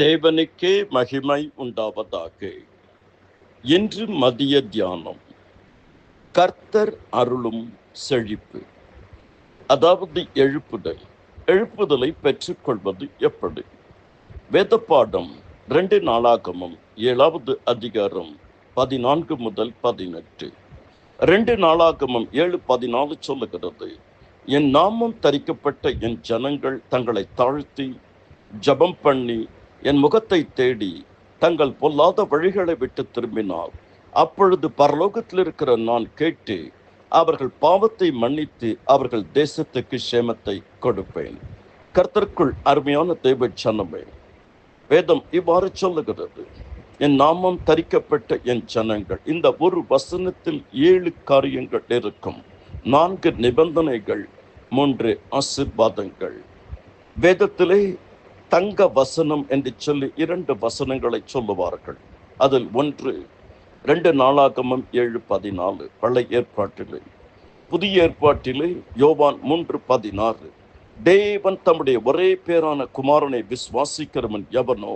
தேவனுக்கே மகிமை உண்டாவதாக. இன்று மதிய தியானம், கர்த்தர் அருளும் செழிப்பு. அதாவது எழுப்புதலை பெற்றுக்கொள்வது எப்படி? வேத பாடம் 2 நாளாகமம் 7வது அதிகாரம் 14 முதல் 18. 2 நாளாகமம் 7:14 சொல்லுகிறது, என் நாமம் தரிக்கப்பட்ட என் ஜனங்கள் தங்களை தாழ்த்தி ஜபம் பண்ணி என் முகத்தை தேடி தங்கள் பொல்லாத வழிகளை விட்டு திரும்பினார், அப்பொழுது பரலோகத்தில் இருக்கிற நான் கேட்டு அவர்கள் பாவத்தை மன்னித்து அவர்கள் தேசத்துக்கு சேமத்தை கொடுப்பேன். கர்த்தருக்குள் அருமையான தேவ ஜனமே, வேதம் இவ்வாறு சொல்லுகிறது, என் நாமம் தரிக்கப்பட்ட என் ஜனங்கள். இந்த ஒரு வசனத்தில் 7 காரியங்கள் இருக்கும், 4 நிபந்தனைகள், 3 ஆசீர்வாதங்கள். வேதத்திலே தங்க வசனம் என்று சொல்லி 2 வசனங்களை சொல்லுவார்கள். அதில் ஒன்று 2 நாளாகமம் 7:14 பழைய ஏற்பாட்டிலே. புதிய ஏற்பாட்டிலே யோவான் 3:16, தேவன் தம்முடைய ஒரே பேரான குமாரனை விசுவாசிக்கிறவன் எவனோ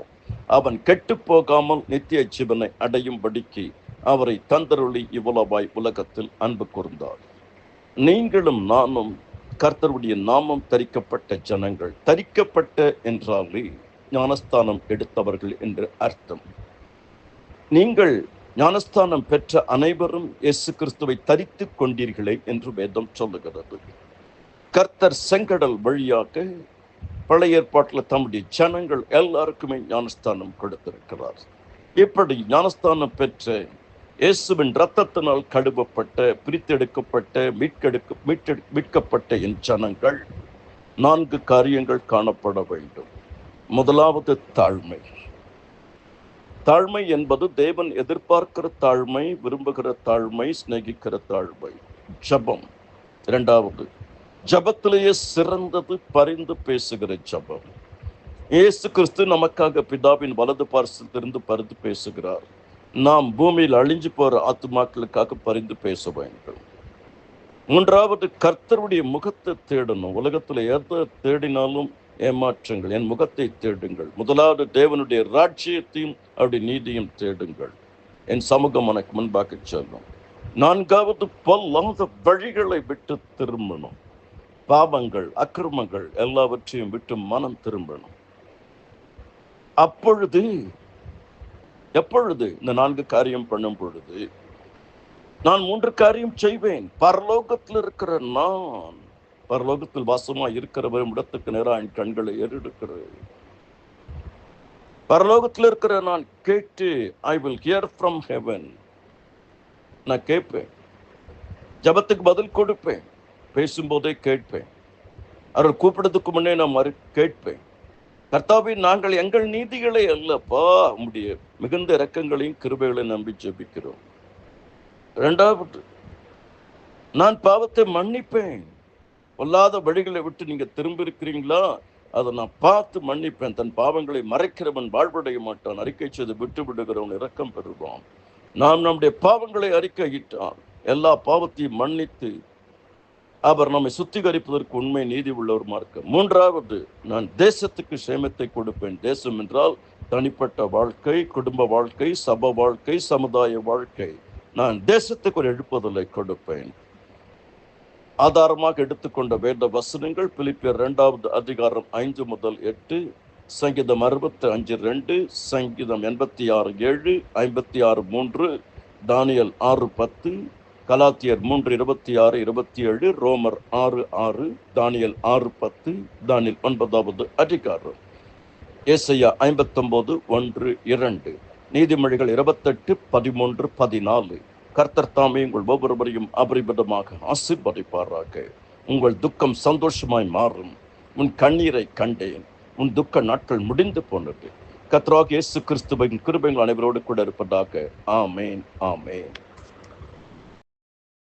அவன் கெட்டு போகாமல் நித்திய ஜீவனை அடையும்படிக்கு அவரை தந்தருளி இவ்வளவாய் உலகத்தில் அன்பு கூர்ந்தார். நீங்களும் நானும் கர்த்தருடைய நாமம் தரிக்கப்பட்ட ஜனங்கள். தரிக்கப்பட்ட என்றாலே ஞானஸ்தானம் எடுத்தவர்கள் என்று அர்த்தம். நீங்கள் ஞானஸ்தானம் பெற்ற அனைவரும் இயேசு கிறிஸ்துவை தரித்து கொண்டீர்களே என்று வேதம் சொல்லுகிறது. கர்த்தர் செங்கடல் வழியாக பழைய ஏற்பாட்டில் தம்முடைய ஜனங்கள் எல்லாருக்குமே ஞானஸ்தானம் கொடுத்திருக்கிறார். இப்படி ஞானஸ்தானம் பெற்ற இயேசுவின் இரத்தத்தினால் கழுவப்பட்ட, பிரித்தெடுக்கப்பட்ட, மீட்கப்பட்ட என் ஜனங்கள் 4 காரியங்கள் காணப்பட வேண்டும். முதலாவது தாழ்மை. தாழ்மை என்பது தேவன் எதிர்பார்க்கிற தாழ்மை, விரும்புகிற தாழ்மை, சிநேகிக்கிற தாழ்மை. ஜபம். 2வது, ஜபத்திலேயே சிறந்தது பரிந்து பேசுகிற ஜபம். இயேசு கிறிஸ்து நமக்காக பிதாவின் வலது பார்சத்திலிருந்து பரிந்து பேசுகிறார். நாம் பூமியில் அழிஞ்சு போற ஆத்துமாக்களுக்காக பரிந்து பேச வேண்டும். 3வது, கர்த்தருடைய முகத்தை தேடணும். உலகத்தில் எதை தேடினாலும் ஏமாற்றங்கள். என் முகத்தை தேடுங்கள். முதலாவது தேவனுடைய ராஜ்யத்தையும் அவருடைய நீதியும் தேடுங்கள், என் சமூகம் எனக்கு முன்பாக செல்லும். 4வது, பொல்லாத வழிகளை விட்டு திரும்பணும். பாவங்கள், அக்கிரமங்கள் எல்லாவற்றையும் விட்டு மனம் திரும்பணும். அப்பொழுது எப்பொழுது இந்த 4 காரியம் பண்ணும் பொழுது நான் 3 காரியம் செய்வேன். பரலோகத்தில் இருக்கிற நான், பரலோகத்தில் வாசமா இருக்கிறவர் இடத்துக்கு நேராக என் கண்களை ஏறெடுக்கிறேன். பரலோகத்தில் இருக்கிற நான் கேட்டு, I will hear from heaven. நான் கேட்பேன், ஜபத்துக்கு பதில் கொடுப்பேன், பேசும்போதே கேட்பேன், அவர் கூப்பிடுறதுக்கு முன்னே நான் கேட்பேன். கர்த்தாவே, நாங்கள் எங்கள் நீதிகளை அல்லப்பா, உம்முடைய மிகுந்த இரக்கங்களையும் கிருபைகளை நம்பி ஜெபிக்கிறோம். 2வது, நான் பாவத்தை மன்னிப்பேன். பொல்லாத வழிகளை விட்டு நீங்க திரும்பி இருக்கிறீங்களா, அதை நான் பார்த்து மன்னிப்பேன். தன் பாவங்களை மறைக்கிறவன் வாழ்வடைய மாட்டான், அறிக்கை செய்து விட்டு விடுகிறவன் இரக்கம் பெறுவான். நாம் நம்முடைய பாவங்களை அறிக்கையிட்டால் எல்லா பாவத்தையும் மன்னித்து அவர் நம்மை சுத்திகரிப்பதற்கு உண்மை நீதி உள்ளவருமா இருக்க. 3வது, நான் தேசத்துக்கு சேமத்தை கொடுப்பேன். தேசம் என்றால் தனிப்பட்ட வாழ்க்கை, குடும்ப வாழ்க்கை, சபை வாழ்க்கை, சமுதாய வாழ்க்கை. நான் தேசத்துக்கு ஒரு எழுப்புதலை கொடுப்பேன். ஆதாரமாக எடுத்துக்கொண்ட வேத வசனங்கள் பிலிப்பியர் 2வது அதிகாரம் 5 முதல் 8, சங்கீதம் 65:2, சங்கீதம் 86:7, 56:3, தானியேல் 6:10, கலாத்தியர் 3:26-27, ரோமர் 6:6, தானியேல் 6:10, தானியேல் 9வது அதிகாரம், ஏசாயா 59:1-2, நீதிமொழிகள் 28:13-14. கர்த்தர் தாமே உங்கள் ஒவ்வொருவரையும் அபரிமிதமாக ஆசீர்வதிப்பாராக. உங்கள் துக்கம் சந்தோஷமாய் மாறும். உன் கண்ணீரை கண்டேன், உன் துக்க நாட்கள் முடிந்து போனது. கர்த்தராகிய இயேசு கிறிஸ்துவின் கிருபைகள் அனைவரோடு கூட இருப்பதாக. ஆமேன், ஆமேன்.